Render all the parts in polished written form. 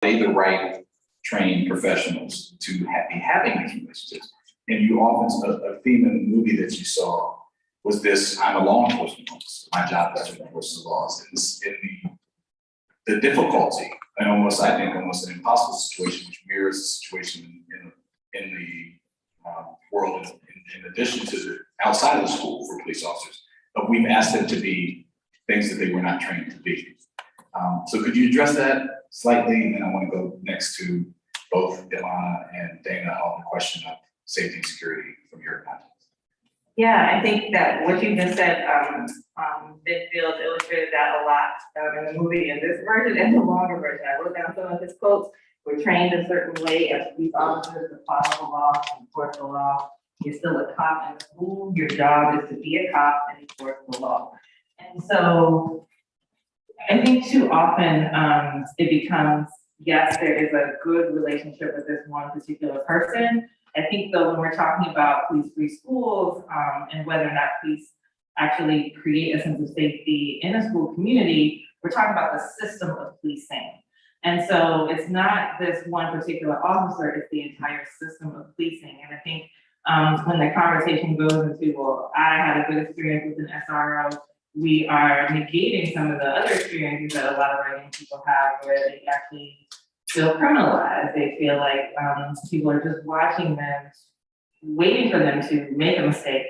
they the right trained professionals to be having these relationships? And you often, a theme in the movie that you saw was this: I'm a law enforcement officer. My job is to enforce the laws. In the difficulty, and almost, I think, almost an impossible situation, which mirrors the situation in the world, in addition to the outside of the school for police officers. But we've asked them to be things that they were not trained to be. So could you address that slightly? And then I want to go next to both Ilana and Dana on the question of safety and security from your context. Yeah, I think that what you just said, Midfield illustrated that a lot in the movie, in this version and the longer version. I wrote down some of his quotes. We're trained a certain way as police officers to follow the law, to enforce the law. You're still a cop in school. Your job is to be a cop and enforce the law. And so I think too often it becomes, yes, there is a good relationship with this one particular person. I think though, when we're talking about police-free schools and whether or not police actually create a sense of safety in a school community, we're talking about the system of policing. And so it's not this one particular officer, it's the entire system of policing. And I think when the conversation goes into, well, I had a good experience with an SRO, we are negating some of the other experiences that a lot of our young people have where they actually feel criminalized. They feel like people are just watching them, waiting for them to make a mistake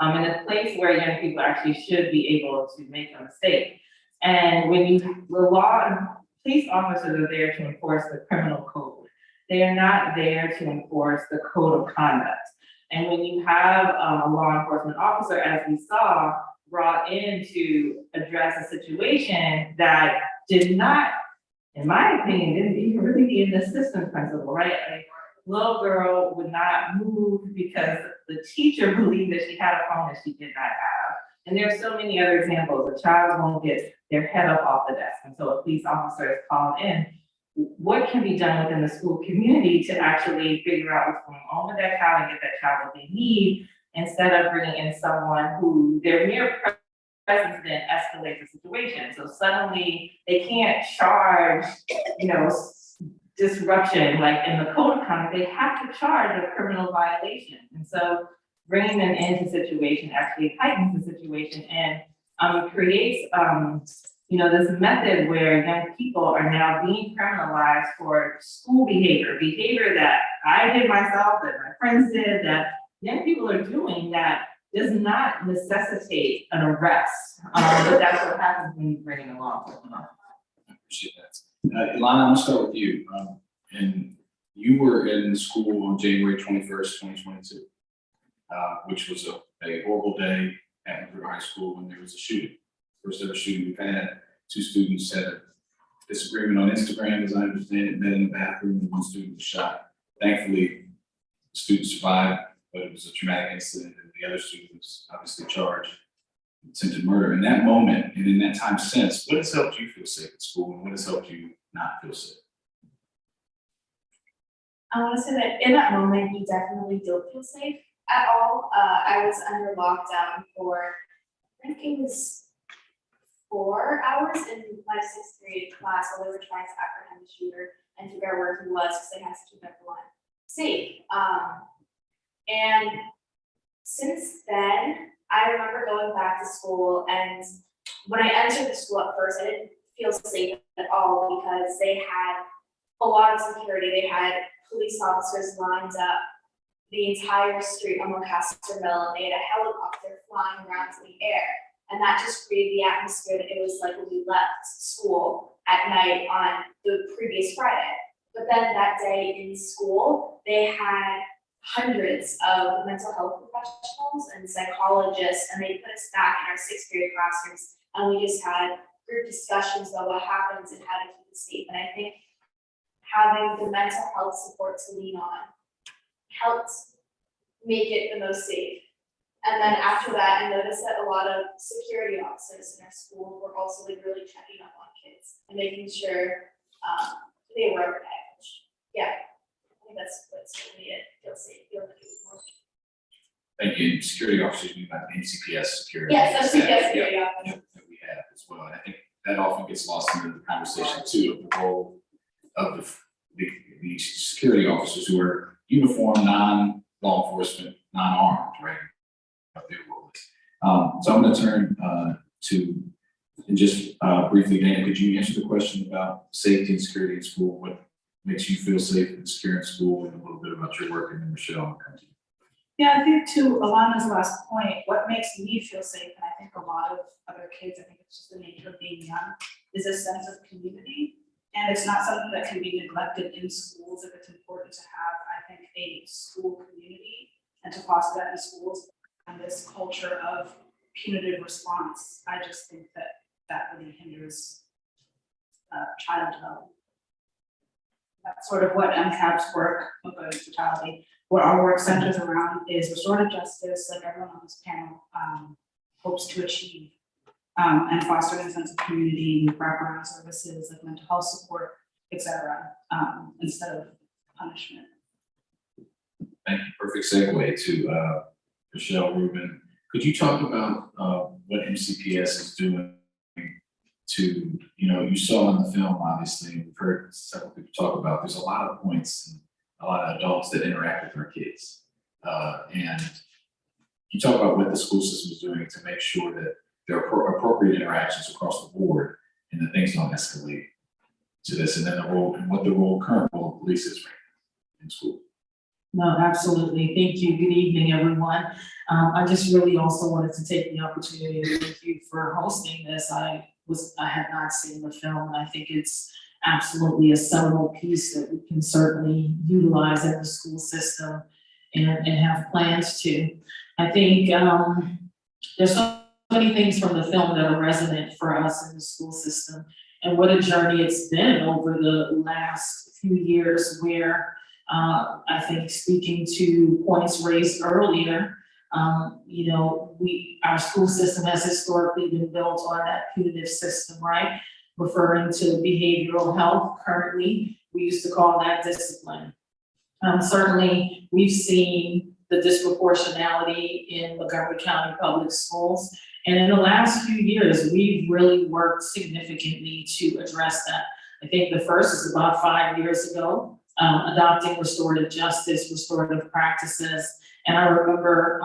in a place where young people actually should be able to make a mistake. And when the law, police officers are there to enforce the criminal code. They are not there to enforce the code of conduct. And when you have a law enforcement officer, as we saw, brought in to address a situation that did not, in my opinion, didn't even really be in the system principle, right? A little girl would not move because the teacher believed that she had a phone that she did not have. And there's so many other examples. A child won't get their head up off the desk. And so a police officer is called in. What can be done within the school community to actually figure out what's going on with that child and get that child what they need, instead of bringing in someone who their mere presence then escalates the situation. So suddenly they can't charge, disruption like in the code of conduct. They have to charge a criminal violation. And so bringing them into situation actually heightens the situation and creates this method where young people are now being criminalized for school behavior that I did myself, that my friends did, that young people are doing that does not necessitate an arrest. But that's what happens when you bring in a law enforcement officer. I appreciate that. Ilana, I'm gonna start with you. And you were in school on January 21st, 2022, which was a horrible day at River High School when there was a shooting. First ever shooting we've had. 2 students had a disagreement on Instagram, as I understand it, met in the bathroom, and 1 student was shot. Thankfully, the student survived, but it was a traumatic incident, and the other student was obviously charged with attempted murder. In that moment, and in that time since, what has helped you feel safe at school, and what has helped you not feel safe? I want to say that in that moment, you definitely don't feel safe at all. I was under lockdown for, I think it was 4 hours in my 6th grade class while they were trying to apprehend the shooter and figure out where he was because they had to keep everyone safe. And since then, I remember going back to school, and when I entered the school at first, I didn't feel safe at all because they had a lot of security. They had police officers lined up the entire street on Lancaster Mill, and they had a helicopter flying around in the air. And that just created the atmosphere that it was like when we left school at night on the previous Friday. But then that day in school, they had hundreds of mental health professionals and psychologists, and they put us back in our 6th grade classrooms, and we just had group discussions about what happens and how to keep it safe. And I think having the mental health support to lean on helped make it the most safe. And then after that, I noticed that a lot of security officers in our school were also like really checking up on kids and making sure they were okay. Yeah, I think that's what's made it feel safe. Thank you. Security officers, we have NCPS security. Yes, staff, NCPS security officers. that we have as well. And I think that often gets lost in the conversation too, of the role of the security officers who are uniformed, non-law enforcement, non-armed, right? What their role is. So I'm gonna turn to, and just briefly, Dana, could you answer the question about safety and security in school? What makes you feel safe and secure in school, and a little bit about your work, and then Michelle, I'll come to you. Yeah, I think to Alana's last point, what makes me feel safe, and I think a lot of other kids, I think it's just the nature of being young, is a sense of community. And it's not something that can be neglected in schools if it's important to have, I think, a school community and to foster that in schools. And this culture of punitive response, I just think that really hinders child development. That's sort of what MCAB's work, Opposed Brutality, what our work centers around is restorative justice, like everyone on this panel hopes to achieve, and fostering a sense of community, wraparound services like mental health support, et cetera, instead of punishment. Thank you. Perfect segue to Michelle Rubin. Could you talk about what MCPS is doing to, you saw in the film, obviously, and we've heard several people talk about, there's a lot of points and a lot of adults that interact with our kids. And you talk about what the school system is doing to make sure that there are appropriate interactions across the board and that things don't escalate to this, and then the role, and what the current role of police is right now in school. No, absolutely. Thank you. Good evening, everyone. I just really also wanted to take the opportunity to thank you for hosting this. I had not seen the film, and I think it's absolutely a seminal piece that we can certainly utilize in the school system and have plans to. I think there's so many things from the film that are resonant for us in the school system, and what a journey it's been over the last few years where I think speaking to points raised earlier, our school system has historically been built on that punitive system, right? Referring to behavioral health. Currently, we used to call that discipline. Certainly, we've seen the disproportionality in Montgomery County Public Schools. And in the last few years, we've really worked significantly to address that. I think the first is about 5 years ago, adopting restorative justice, restorative practices. And I remember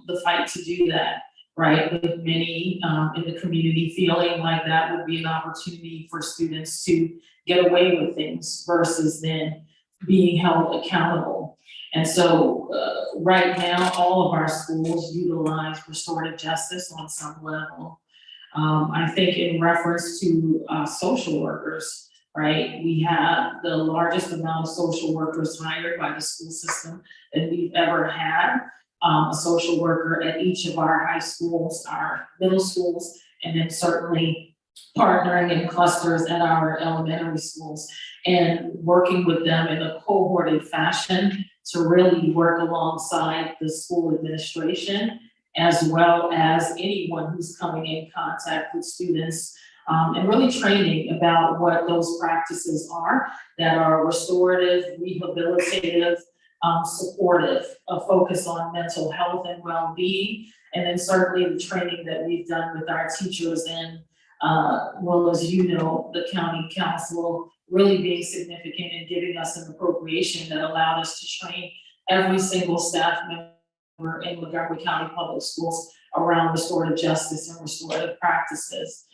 the fight to do that, right? With many in the community feeling like that would be an opportunity for students to get away with things versus then being held accountable. And so right now, all of our schools utilize restorative justice on some level. I think in reference to social workers, right? We have the largest amount of social workers hired by the school system that we've ever had. A social worker at each of our high schools, our middle schools, and then certainly partnering in clusters at our elementary schools and working with them in a cohorted fashion to really work alongside the school administration, as well as anyone who's coming in contact with students, and really training about what those practices are that are restorative, rehabilitative, supportive, a focus on mental health and well-being, and then certainly the training that we've done with our teachers and, well, as you know, the county council really being significant in giving us an appropriation that allowed us to train every single staff member in Montgomery County Public Schools around restorative justice and restorative practices.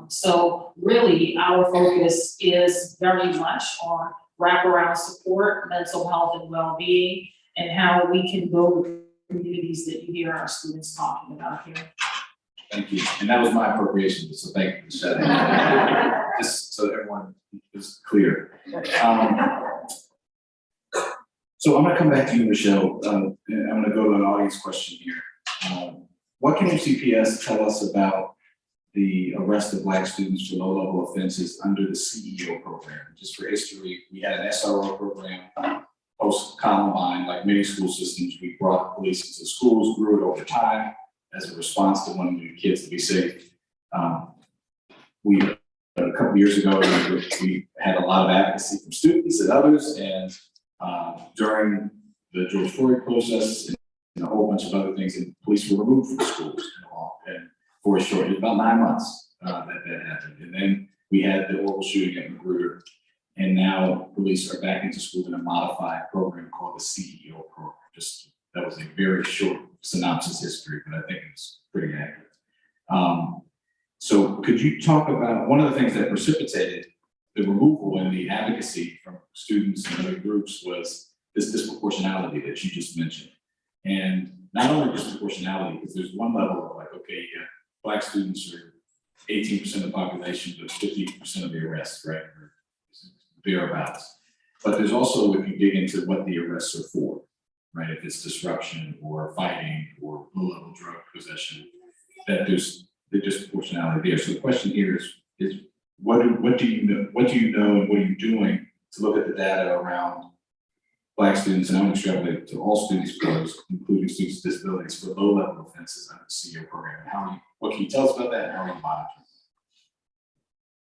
So really our focus is very much on wraparound support, mental health and well-being, and how we can build the communities that you hear our students talking about here. Thank you. And that was my appropriation, so thank you for sharing that. Just so everyone is clear. So I'm gonna come back to you, Michelle. And I'm gonna go to an audience question here. What can MCPS tell us about the arrest of Black students for low-level offenses under the CEO program? Just for history, we had an SRO program post-Columbine, like many school systems. We brought police into schools, grew it over time as a response to wanting the kids to be safe. A couple of years ago, we had a lot of advocacy from students and others, and during the George Floyd protests and a whole bunch of other things, and police were removed from schools and for a short, about 9 months that happened. And then we had the horrible shooting at Magruder. And now police are back into school in a modified program called the CEO program. That was a very short synopsis history, but I think it's pretty accurate. So could you talk about, one of the things that precipitated the removal and the advocacy from students and other groups was this disproportionality that you just mentioned. And not only disproportionality, because there's one level of like, okay, yeah, Black students are 18% of the population, but 50% of the arrests, right? Or thereabouts. But there's also, if you dig into what the arrests are for, right? If it's disruption or fighting or low-level drug possession, that there's the disproportionality there. So the question here is what do you know and what are you doing to look at the data around Black students, and I'm extrapolating to all students, including students with disabilities, for low-level offenses under the CEO program? What can you tell us about that, and how are you monitoring?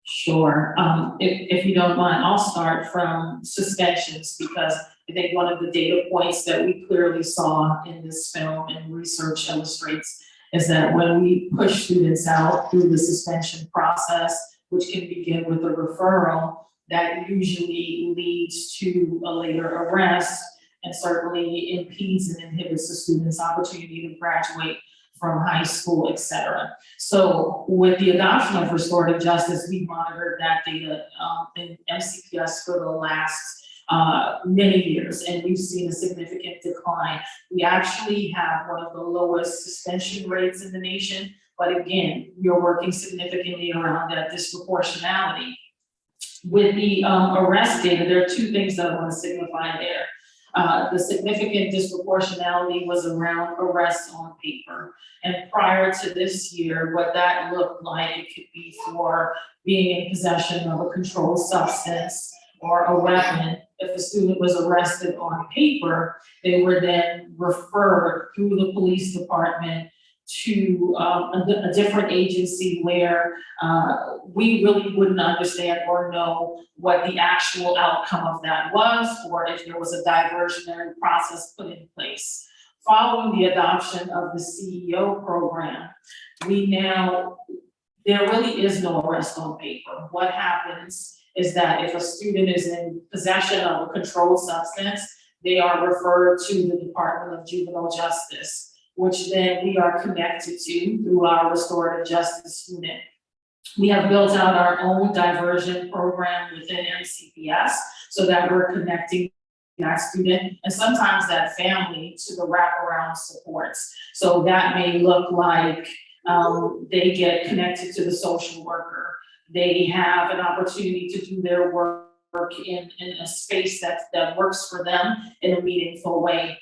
Sure. If you don't mind, I'll start from suspensions, because I think one of the data points that we clearly saw in this film and research illustrates is that when we push students out through the suspension process, which can begin with a referral, that usually leads to a later arrest and certainly impedes and inhibits the student's opportunity to graduate from high school, et cetera. So with the adoption of restorative justice, we monitored that data in MCPS for the last many years, and we've seen a significant decline. We actually have one of the lowest suspension rates in the nation, but again, we are working significantly around that disproportionality. With the arrest data, there are two things that I want to signify there. The significant disproportionality was around arrests on paper. And prior to this year, what that looked like, it could be for being in possession of a controlled substance or a weapon. If a student was arrested on paper, they were then referred through the police department to a different agency where we really wouldn't understand or know what the actual outcome of that was, or if there was a diversionary process put in place. Following the adoption of the CEO program, there really is no arrest on paper. What happens is that if a student is in possession of a controlled substance, they are referred to the Department of Juvenile Justice, which then we are connected to through our restorative justice unit. We have built out our own diversion program within MCPS so that we're connecting that student and sometimes that family to the wraparound supports. So that may look like they get connected to the social worker. They have an opportunity to do their work in a space that works for them in a meaningful way.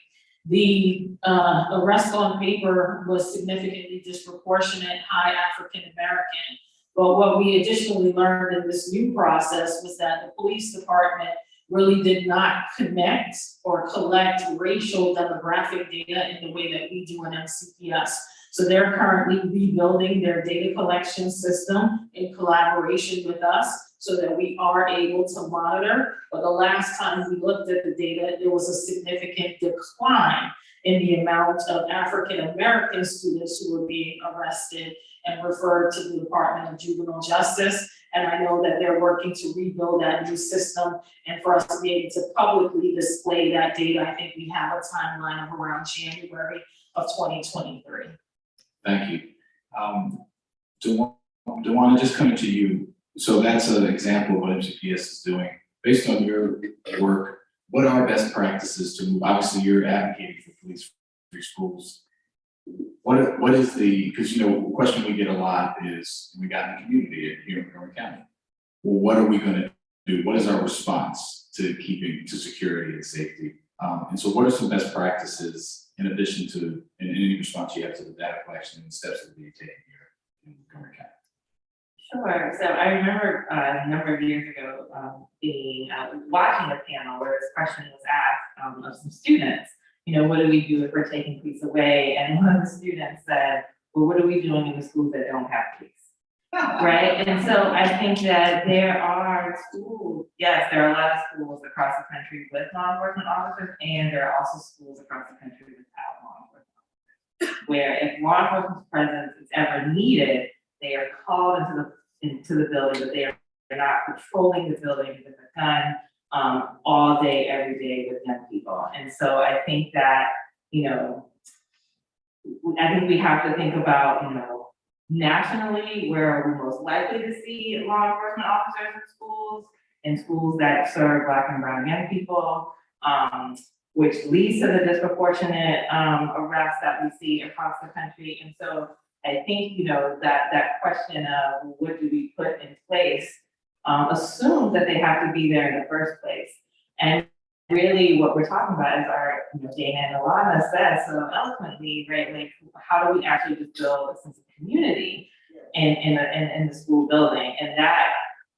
The arrest on paper was significantly disproportionate, high African American. But what we additionally learned in this new process was that the police department really did not connect or collect racial demographic data in the way that we do in MCPS. So they're currently rebuilding their data collection system in collaboration with us so that we are able to monitor. But the last time we looked at the data, there was a significant decline in the amount of African American students who were being arrested and referred to the Department of Juvenile Justice. And I know that they're working to rebuild that new system, and for us to be able to publicly display that data, I think we have a timeline of around January of 2023. Thank you. DeWanna, just coming to you. So that's an example of what MCPS is doing. Based on your work, what are best practices to move? Obviously, you're advocating for police-free schools. What is because the question we get a lot is, we got in the community here in Montgomery County. Well, what are we going to do? What is our response to security and safety? And so what are some best practices in addition to any response you have to the data collection and the steps that are being taken here in Montgomery County? Sure. So I remember a number of years ago watching a panel where this question was asked of some students. What do we do if we're taking police away? And one of the students said, well, what are we doing in the schools that don't have police? Right? And so I think that there are schools, yes, there are a lot of schools across the country with law enforcement officers, and there are also schools across the country without law enforcement officers, where if law enforcement's presence is ever needed, they are called into the building, but they are not patrolling the building with a gun all day, every day with young people. And so I think that, you know, I think we have to think about, you know, nationally, where are we most likely to see law enforcement officers in schools that serve Black and brown young people, which leads to the disproportionate arrests that we see across the country. And so I think, you know, that question of what do we put in place assumes that they have to be there in the first place. And really what we're talking about is our, you know, Dana and Alana said so eloquently, right? Like, how do we actually just build a sense of community in the school building? And that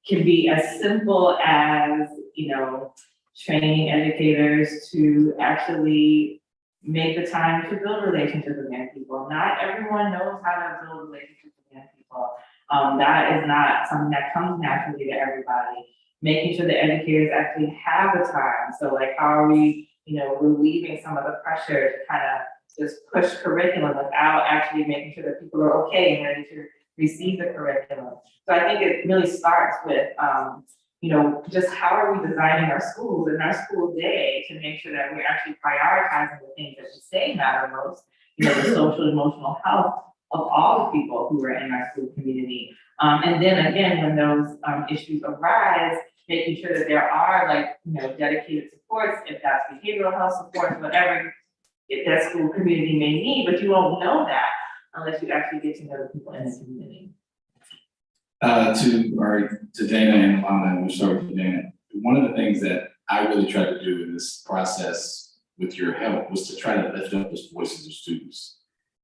can be as simple as, you know, training educators to actually make the time to build relationships with young people. Not everyone knows how to build relationships with young people. That is not something that comes naturally to everybody. Making sure the educators actually have the time. So like, how are we, you know, relieving some of the pressure to kind of just push curriculum without actually making sure that people are okay and ready to receive the curriculum. So I think it really starts with, you know, just how are we designing our schools and our school day to make sure that we're actually prioritizing the things that we say matter most, you know, the social, emotional health of all the people who are in our school community. And then again, when those issues arise, making sure that there are, like, you know, dedicated supports, if that's behavioral health supports, whatever if that school community may need, but you won't know that unless you actually get to know the people in the community. To Dana and Alana, and we'll start with Dana. One of the things that I really tried to do in this process with your help was to try to lift up the voices of students.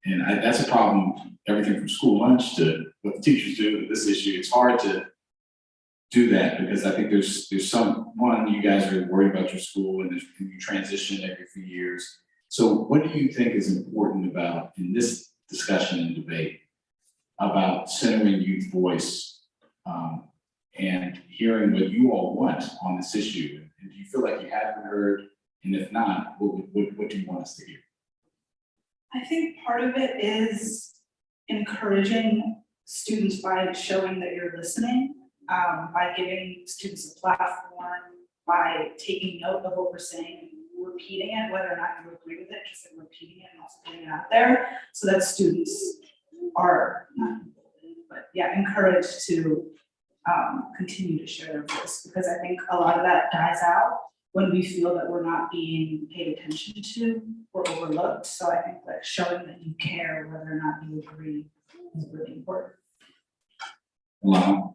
And that's a problem, everything from school lunch to what the teachers do with this issue. It's hard to do that because I think there's you guys are worried about your school and you transition every few years. So what do you think is important about in this discussion and debate about centering youth voice and hearing what you all want on this issue? And do you feel like you haven't heard? And if not, what do you want us to hear? I think part of it is encouraging students by showing that you're listening, by giving students a platform, by taking note of what we're saying, repeating it, whether or not you agree with it, just like repeating it and also getting it out there so that students are encouraged to continue to share their voice, because I think a lot of that dies out when we feel that we're not being paid attention to or overlooked. So I think that showing that you care whether or not you agree is really important. Alana?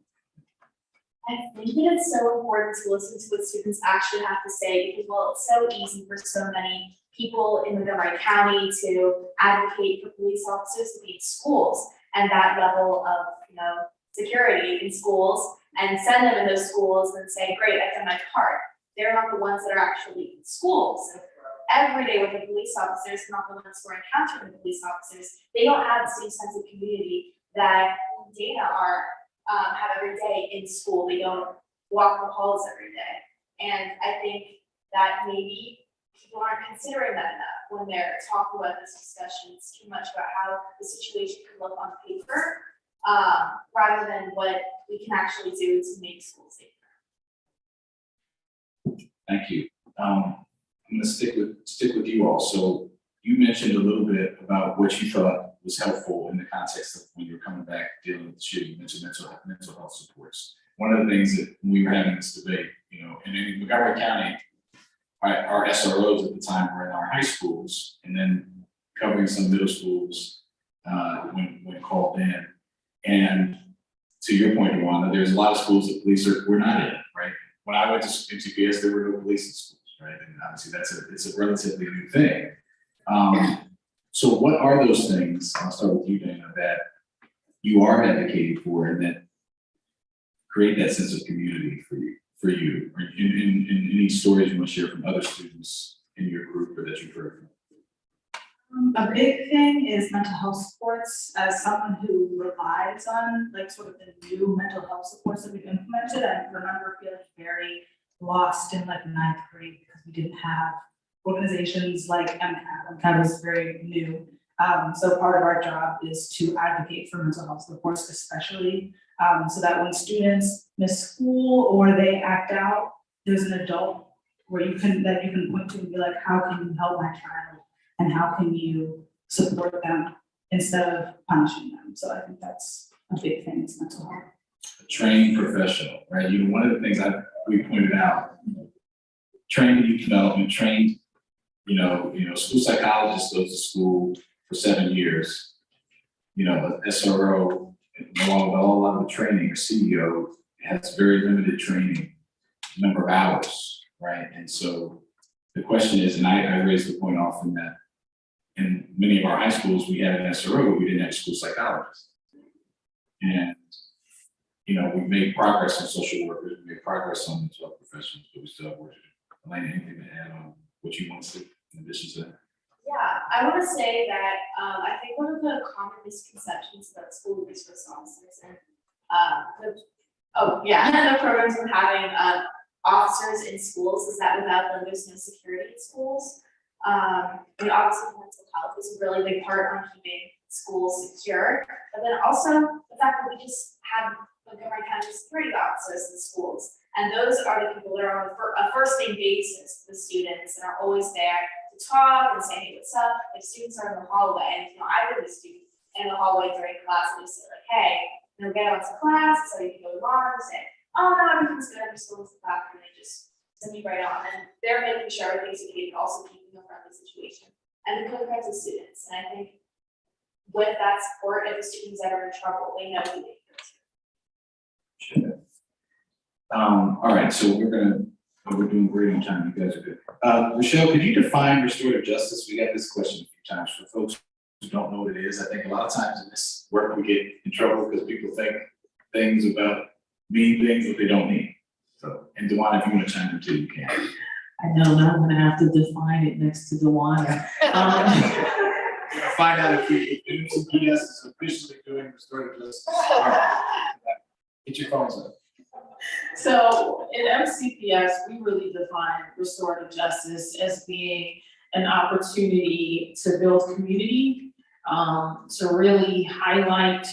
I think that it's so important to listen to what students actually have to say, because while it's so easy for so many people in Montgomery County to advocate for police officers to be in schools and that level of, you know, security in schools and send them in those schools and say, great, I've done my part. They're not the ones that are actually in schools every day with the police officers, not the ones who are encountering the police officers. They don't have the same sense of community that Dana have every day in school. They don't walk the halls every day. And I think that maybe people aren't considering that enough when they're talking about this discussion. It's too much about how the situation can look on paper, rather than what we can actually do to make schools safer. Thank you. I'm gonna stick with you all. So you mentioned a little bit about what you thought was helpful in the context of when you were coming back dealing with the shooting. You mentioned mental health supports. One of the things that when we were having this debate, you know, and in Montgomery County, our SROs at the time were in our high schools and then covering some middle schools when called in. And to your point, Rwanda, there's a lot of schools that police were not in, right? When I went to MTPS, there were no police in schools, right? And obviously it's a relatively new thing. So what are those things, I'll start with you, Dana, that you are advocating for and that create that sense of community for you, or in any stories you want to share from other students in your group or that you've heard from? A big thing is mental health supports. As someone who relies on like sort of the new mental health supports that we've implemented, I remember feeling very lost in like ninth grade because we didn't have organizations like MCAT. MCAT is very new. So part of our job is to advocate for mental health supports, especially So that when students miss school or they act out, there's an adult where you can point to and be like, how can you help my child? And how can you support them instead of punishing them? So I think that's a big thing, it's mental health. Trained professional, right? You know, one of the things we pointed out, trained youth development, trained, school psychologist goes to school for 7 years. An SRO, along with a lot of the training, a CEO has very limited training, number of hours, right? And so the question is, and I raised the point often that in many of our high schools, we had an SRO, we didn't have a school psychologist. And we've made progress on social workers, we made progress on mental health professionals, but we still have work to do. Elena, anything to add on what you want to see in addition to that? Yeah, I want to say that I think one of the common misconceptions about school resource officers and the programs of having officers in schools is that without them, there's no security in schools. Obviously mental health is a really big part on keeping schools secure, but then also the fact that we just have Montgomery County security officers in schools, and those are the people that are on a first name basis with the students and are always there to talk and say, hey, what's up? If students are in the hallway, and I would be a student in the hallway during class and just say like, hey, get on to class, so you can go to mom and say, oh no, everything's good, I'm just going to the bathroom, and they just send me right on. And they're making sure everything's okay, but also keeping a friendly situation. And the co-parents of students. And I think with that support, if the students ever in trouble, they know who they go to. Sure. All right, so we're doing great on time. You guys are good. Rochelle, could you define restorative justice? We got this question a few times for folks who don't know what it is. I think a lot of times in this work we get in trouble because people think things mean things that they don't mean. So, and Dewan, if you want to chime in too, you can. I know, now I'm gonna have to define it next to Dewana. Find out if MCPS is officially doing restorative justice. All right. Get your phones up. So in MCPS, we really define restorative justice as being an opportunity to build community, to really highlight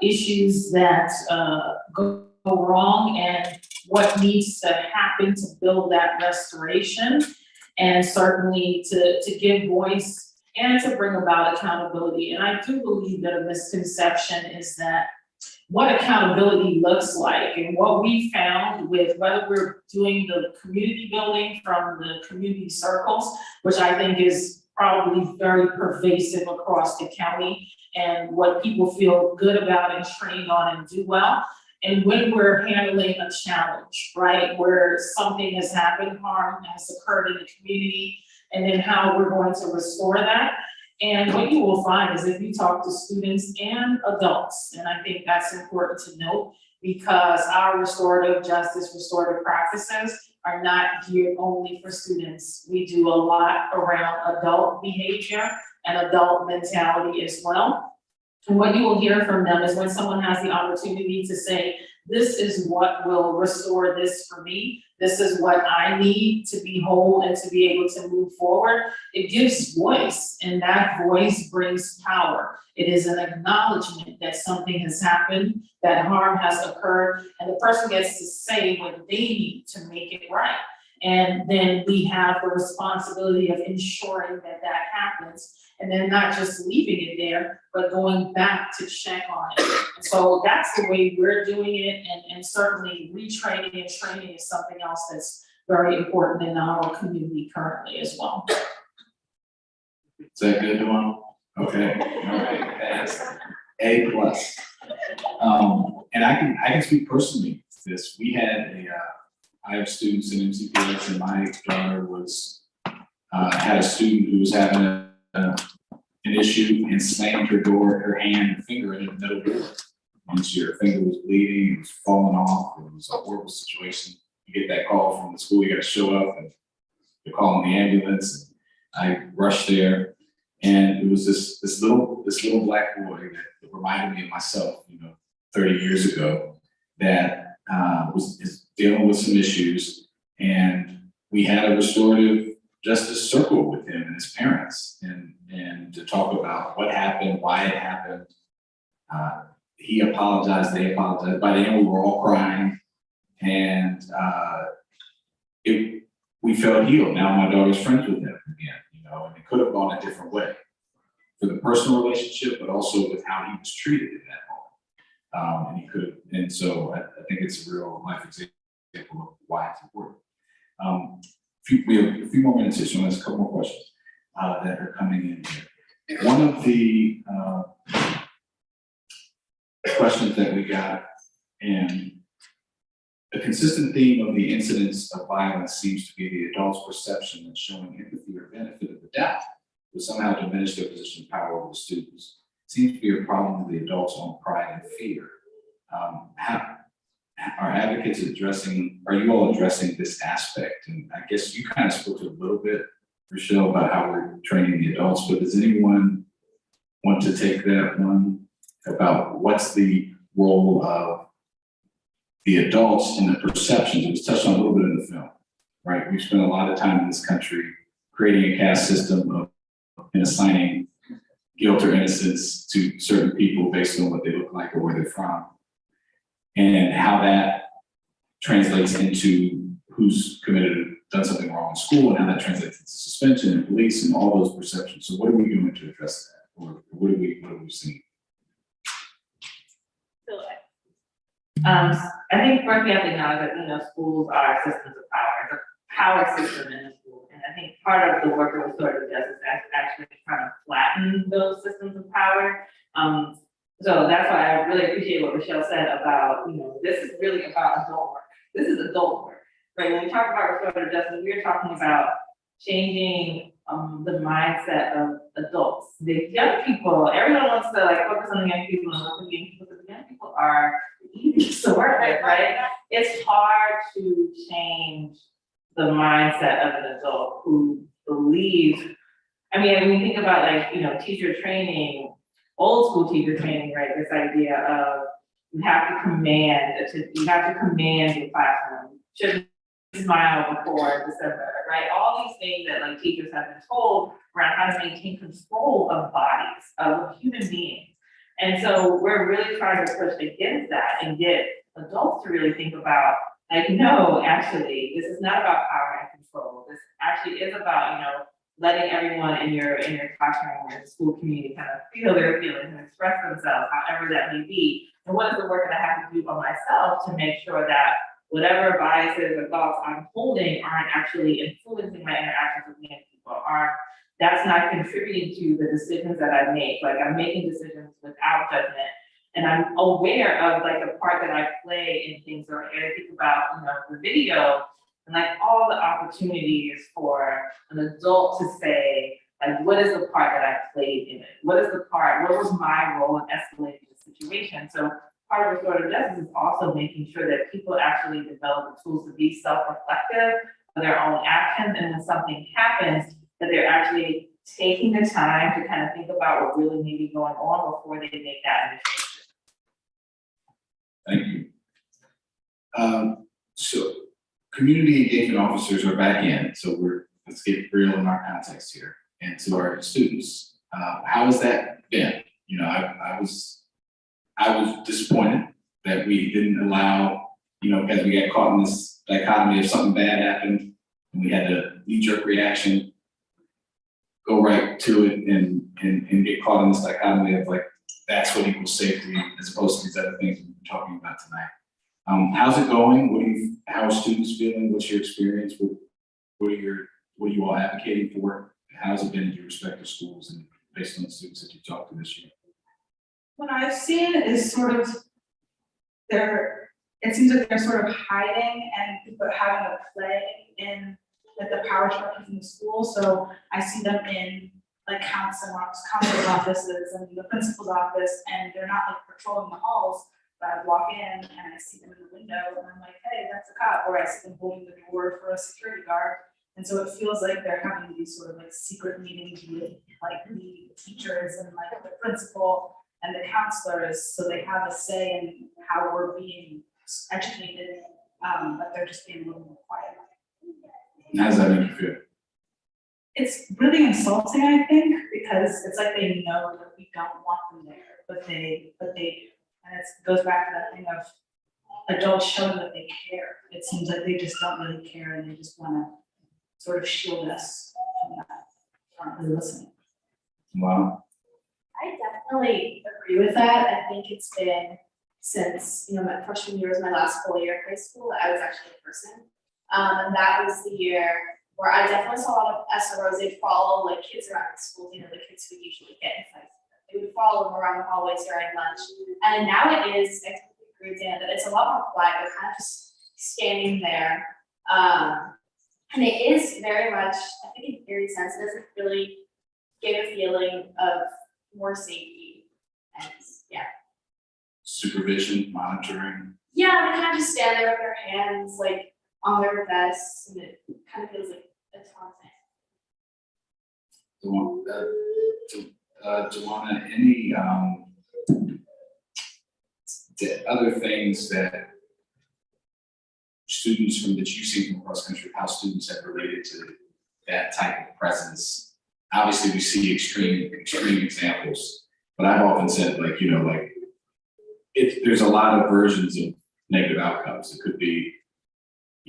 issues that go wrong and what needs to happen to build that restoration, and certainly to give voice and to bring about accountability. And I do believe that a misconception is that what accountability looks like, and what we found with whether we're doing the community building from the community circles, which I think is probably very pervasive across the county, and what people feel good about and trained on and do well. And when we're handling a challenge, right, where something has happened, harm has occurred in the community, and then how we're going to restore that. And what you will find is if you talk to students and adults, and I think that's important to note, because our restorative justice, restorative practices are not geared only for students. We do a lot around adult behavior and adult mentality as well. And what you will hear from them is when someone has the opportunity to say, this is what will restore this for me, this is what I need to be whole and to be able to move forward, it gives voice, and that voice brings power. It is an acknowledgement that something has happened, that harm has occurred, and the person gets to say what they need to make it right. And then we have the responsibility of ensuring that that happens, and then not just leaving it there, but going back to check on it. And so that's the way we're doing it, and certainly retraining and training is something else that's very important in our community currently as well. Is that good, Dewan? Okay, all right, pass. A+. And I can speak personally to this. We had I have students in MCPS, and my daughter had a student who was having an issue and slammed her hand and finger in the middle door. And her finger was bleeding, it was falling off, it was a horrible situation. You get that call from the school, you gotta show up, and they're calling the ambulance. And I rushed there, and it was this little black boy that reminded me of myself, 30 years ago, that is dealing with some issues, and we had a restorative justice circle with him and his parents, and to talk about what happened, why it happened. he apologized, they apologized. By the end, we were all crying, and we felt healed. Now my daughter's friends with him again, you know, and it could have gone a different way for the personal relationship, but also with how he was treated in that moment. And he could have, and so I think it's a real life example of why it's important. We have a few more minutes here, so there's a couple more questions that are coming in here. One of the questions that we got, and a consistent theme of the incidents of violence seems to be the adult's perception that showing empathy or benefit of the doubt will somehow diminish their position of power over the students. It seems to be a problem with the adult's own pride and fear. How are advocates are you all addressing this aspect? And I guess you kind of spoke to a little bit, Rochelle, about how we're training the adults, but does anyone want to take that one about what's the role of the adults in the perceptions? It was touched on a little bit in the film, right? We've spent a lot of time in this country creating a caste system and assigning guilt or innocence to certain people based on what they look like or where they're from, and how that translates into who's done something wrong in school, and how that translates into suspension and police and all those perceptions. So what are we doing to address that, or what have we seen? I think first we have to acknowledge that, you know, schools are systems of power, it's a power system in the school. And I think part of the work of restorative justice is actually trying to flatten those systems of power. So that's why I really appreciate what Rochelle said about, you know, this is really about adult work. This is adult work, right? When we talk about restorative justice, we're talking about changing the mindset of adults. The young people, everyone wants to like focus on the young people and look at the young people, but the young people are easy to work with, right? It's hard to change the mindset of an adult who believes, I mean, when you think about like, you know, teacher training, old school teacher training, right? This idea of you have to command the classroom, shouldn't smile before December, right? All these things that like teachers have been told around how to maintain control of bodies, of human beings. And so we're really trying to push against that and get adults to really think about, like, no, actually, this is not about power and control. This actually is about, you know, letting everyone in your classroom or school community kind of feel their feelings and express themselves, however that may be. And what is the work that I have to do on myself to make sure that whatever biases or thoughts I'm holding aren't actually influencing my interactions with young people, that's not contributing to the decisions that I make. Like I'm making decisions without judgment. And I'm aware of like the part that I play in things, or I think about, you know, the video and like all the opportunities for an adult to say, like, what is the part that I played in it? What was my role in escalating the situation? So part of restorative justice is also making sure that people actually develop the tools to be self-reflective of their own actions. And when something happens, that they're actually taking the time to kind of think about what really may be going on before they make that initiative. Thank you. So community engagement officers are back in, so let's get real in our context here. And to our students, how has that been? You know, I was disappointed that we didn't allow, you know, because we got caught in this dichotomy of something bad happened and we had a knee-jerk reaction, go right to it and get caught in this dichotomy of like, that's what equals safety as opposed to these other things we've been talking about tonight. How's it going? How are students feeling? What's your experience? What are you all advocating for? How's it been at your respective schools and based on the students that you talked to this year? What I've seen is sort of it seems like they're sort of hiding and but having a play in like the power structures in the school. So I see them in like counselor offices and the principal's office, and they're not like patrolling the halls, but I walk in and I see them in the window and I'm like, hey, that's a cop, or I see them holding the door for a security guard. And so it feels like they're having these sort of like secret meetings with like the teachers and like the principal and the counselors, so they have a say in how we're being educated, but they're just being a little more quiet. How does that make you feel? It's really insulting, I think, because it's like they know that we don't want them there, but they And it goes back to that thing of adults showing that they care. It seems like they just don't really care and they just wanna sort of shield us from that, aren't really listening. Wow. I definitely agree with that. I think it's been since, my freshman year was my last full year of high school, that I was actually in person. And that was the year where I definitely saw a lot of SROs. They'd follow like kids around the school, the kids who usually get in fights. They would follow them around the hallways during lunch. And now it is, I completely agree with Dan, that it's a lot more quiet. They're kind of just standing there. And it is very much, I think in eerie sense, it doesn't really give a feeling of more safety. And yeah. Supervision, monitoring. Yeah, they kind of just stand there with their hands like on their vests, and it kind of feels like a ton of Joanna, any, the other things that students that you see from across country, how students have related to that type of presence? Obviously, we see extreme examples, but I've often said, there's a lot of versions of negative outcomes. It could be,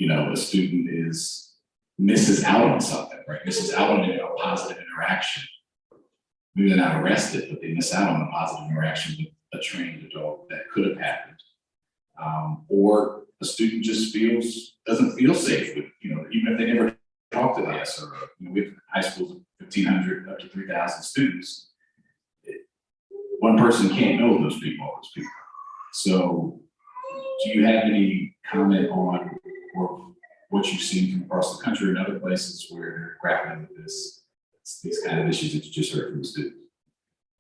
a student misses out on something, right? Misses out on a positive interaction. Maybe they're not arrested, but they miss out on a positive interaction with a trained adult that could have happened. Or a student just doesn't feel safe with, even if they never talk to the SRO. We have high schools of 1,500 up to 3,000 students. One person can't know those people, all those people. So do you have any comment on or what you've seen from across the country and other places where they're grappling with these kind of issues that you just heard from the students?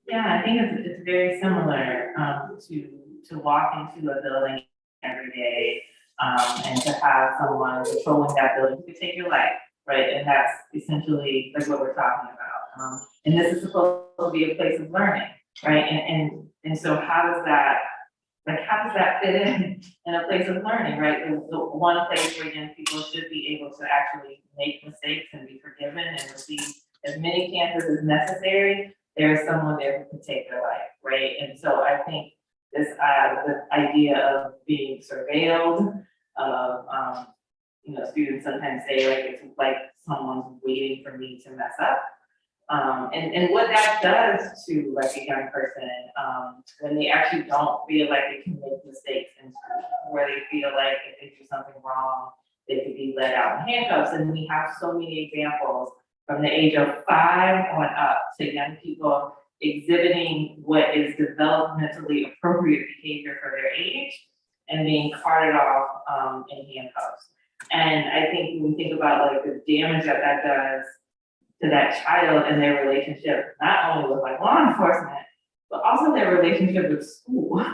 Yeah, I think it's very similar to walk into a building every day and to have someone controlling that building who could take your life, right? And that's essentially like what we're talking about. And this is supposed to be a place of learning, right? And so how does that fit in a place of learning, right? The one place where young people should be able to actually make mistakes and be forgiven and receive as many chances as necessary. There's someone there who can take their life, right? And so I think this idea of being surveilled, of students sometimes say it's like someone's waiting for me to mess up. And what that does to a young person, when they actually don't feel like they can make mistakes in school, where they feel like if they do something wrong, they could be let out in handcuffs. And we have so many examples from the age of 5 on up to young people exhibiting what is developmentally appropriate behavior for their age and being carted off in handcuffs. And I think when we think about the damage that does to that child and their relationship, not only with law enforcement, but also their relationship with school.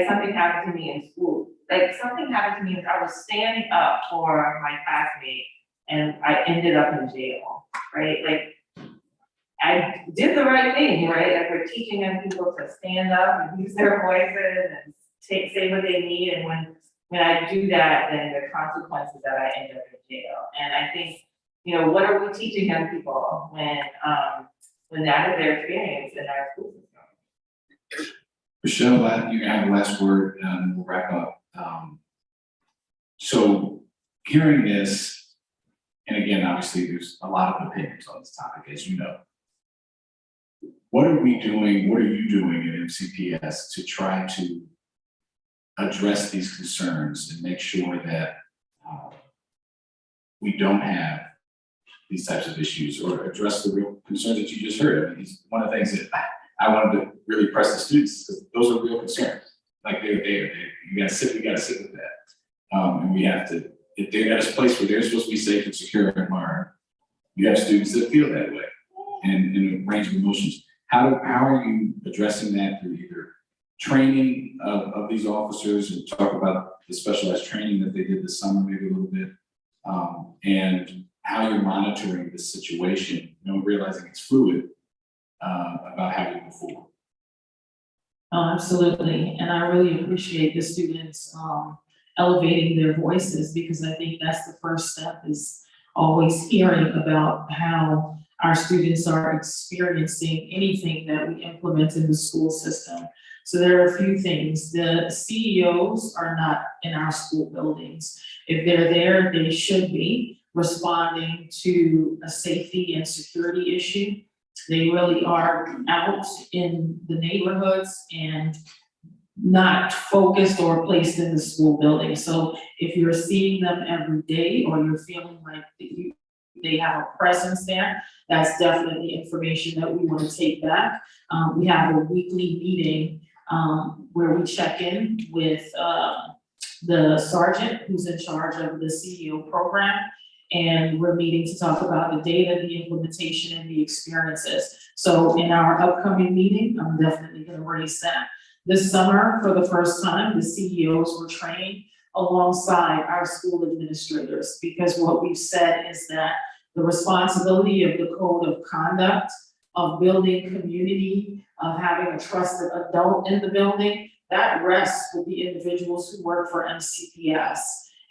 Something happened to me in school. Something happened to me as I was standing up for my classmate and I ended up in jail, right? I did the right thing, right? We're teaching young people to stand up and use their voices and say what they need. And when I do that, then the consequences that I end up in jail. And I think, what are we teaching young people when that is their experience in our school system? Michelle, you can have the last word and we'll wrap up. So hearing this, and again, obviously there's a lot of opinions on this topic, as you know. What are we doing, what are you doing at MCPS to try to address these concerns and make sure that we don't have these types of issues or address the real concerns that you just heard? I mean, it's one of the things that I wanted to really press the students, because those are real concerns. They're there, we gotta sit with that. And we have to, if they're at a place where they're supposed to be safe and secure and learn, you have students that feel that way and in a range of emotions. How are you addressing that through either training of these officers, and talk about the specialized training that they did this summer, maybe a little bit, and how you're monitoring this situation, realizing it's fluid, about how you move forward? Absolutely, and I really appreciate the students elevating their voices, because I think that's the first step, is always hearing about how our students are experiencing anything that we implement in the school system. So there are a few things. The CEOs are not in our school buildings. If they're there, they should be responding to a safety and security issue. They really are out in the neighborhoods and not focused or placed in the school building. So if you're seeing them every day or you're feeling like they have a presence there, that's definitely information that we want to take back. We have a weekly meeting where we check in with the sergeant who's in charge of the CEO program. And we're meeting to talk about the data, the implementation, and the experiences. So in our upcoming meeting, I'm definitely going to raise that. This summer, for the first time, the CEOs were trained alongside our school administrators, because what we've said is that the responsibility of the code of conduct, of building community, of having a trusted adult in the building, that rests with the individuals who work for MCPS.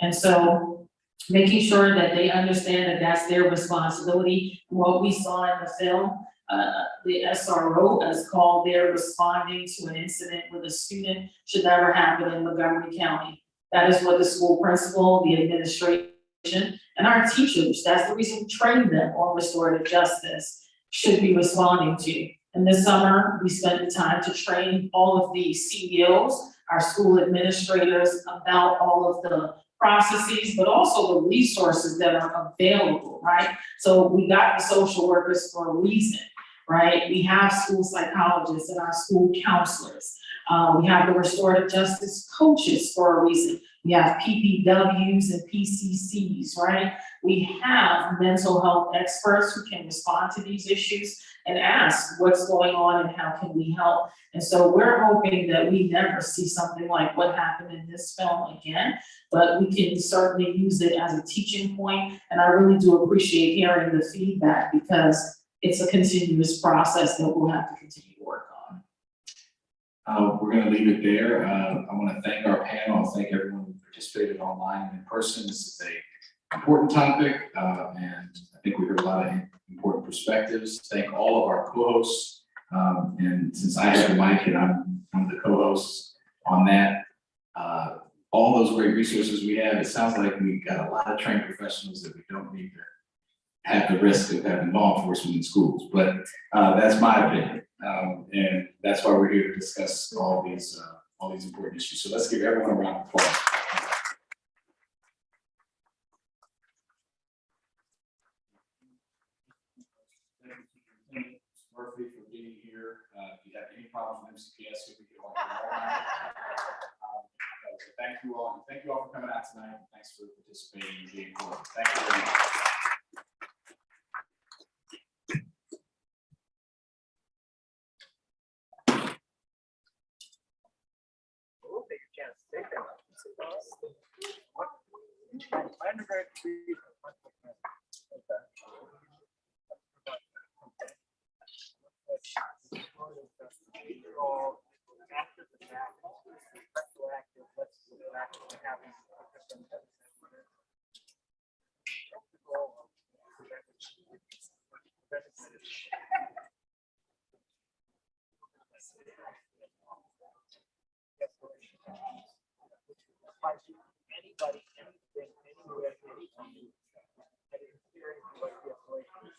And so making sure that they understand that that's their responsibility. What we saw in the film, the SRO has called there responding to an incident with a student should never happen in Montgomery County. That is what the school principal, the administration, and our teachers, that's the reason we train them on restorative justice, should be responding to. And this summer, we spent the time to train all of the CEOs, our school administrators, about all of the processes, but also the resources that are available, right? So we got the social workers for a reason, right? We have school psychologists and our school counselors. We have the restorative justice coaches for a reason. We have PPWs and PCCs, right? We have mental health experts who can respond to these issues and ask what's going on and how can we help. And so we're hoping that we never see something like what happened in this film again, but we can certainly use it as a teaching point. And I really do appreciate hearing the feedback, because it's a continuous process that we'll have to continue to work on. We're going to leave it there. I want to thank our panel, thank everyone who participated online and in person. This is an important topic, and I think we heard a lot of important perspectives. Thank all of our co-hosts, and since I have the mic and I'm one of the co-hosts on that, all those great resources we have, it sounds like we've got a lot of trained professionals that we don't need to have the risk of having law enforcement in schools, but that's my opinion. And that's why we're here to discuss all these important issues. So let's give everyone a round of applause. Murphy for being here. If you have any problems with MCPS, we can all thank you all, and thank you all for coming out tonight. And thanks for participating and being here. Thank you very much. Anybody, anything, anywhere, anytime. That is hearing what the escalation is.